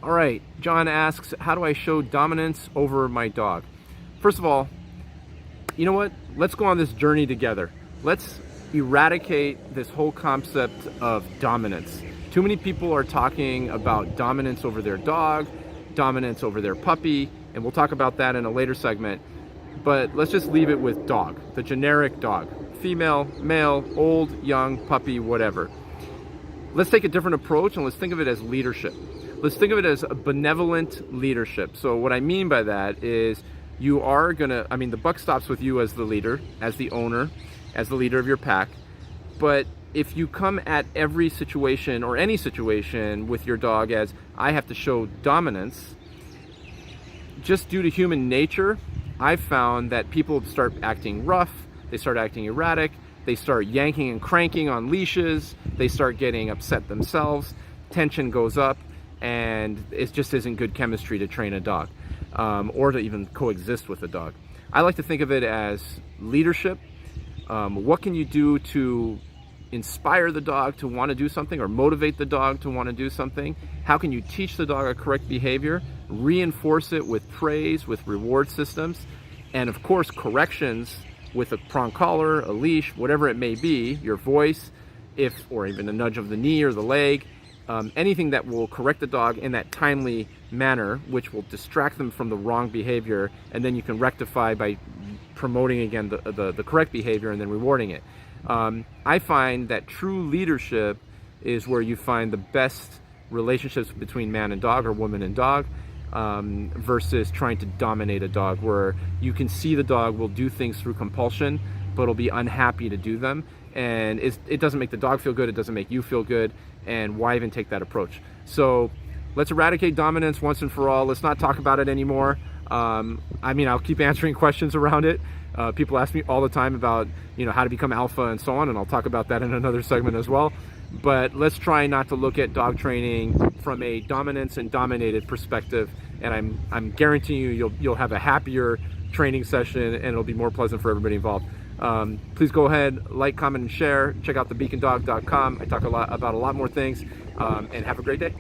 All right, John asks, how do I show dominance over my dog? First of all, you know what? Let's go on this journey together. Let's eradicate this whole concept of dominance. Too many people are talking about dominance over their dog, dominance over their puppy, and we'll talk about that in a later segment. But let's just leave it with dog, the generic dog. Female, male, old, young, puppy, whatever. Let's take a different approach and let's think of it as leadership. Let's think of it as a benevolent leadership. So what I mean by that is you are gonna, the buck stops with you as the leader, as the owner, as the leader of your pack. But if you come at every situation or any situation with your dog as I have to show dominance, just due to human nature, I've found that people start acting rough, they start acting erratic, they start yanking and cranking on leashes, they start getting upset themselves, tension goes up, and it just isn't good chemistry to train a dog or to even coexist with a dog. I like to think of it as leadership. What can you do to inspire the dog to want to do something or motivate the dog to want to do something? How can you teach the dog a correct behavior, reinforce it with praise, with reward systems, and of course corrections with a prong collar, a leash, whatever it may be, your voice, or even a nudge of the knee or the leg, anything that will correct the dog in that timely manner, which will distract them from the wrong behavior, and then you can rectify by promoting again the correct behavior and then rewarding it. I find that true leadership is where you find the best relationships between man and dog or woman and dog, versus trying to dominate a dog, where you can see the dog will do things through compulsion, but will be unhappy to do them. And it doesn't make the dog feel good, it doesn't make you feel good, and why even take that approach? So let's eradicate dominance once and for all. Let's not talk about it anymore. I'll keep answering questions around it. People ask me all the time about, how to become alpha and so on, and I'll talk about that in another segment as well. But let's try not to look at dog training from a dominance and dominated perspective, and I'm guaranteeing you'll have a happier training session and it'll be more pleasant for everybody involved. Please go ahead, like, comment, and share. Check out thebeacondog.com. I talk about a lot more things, and have a great day.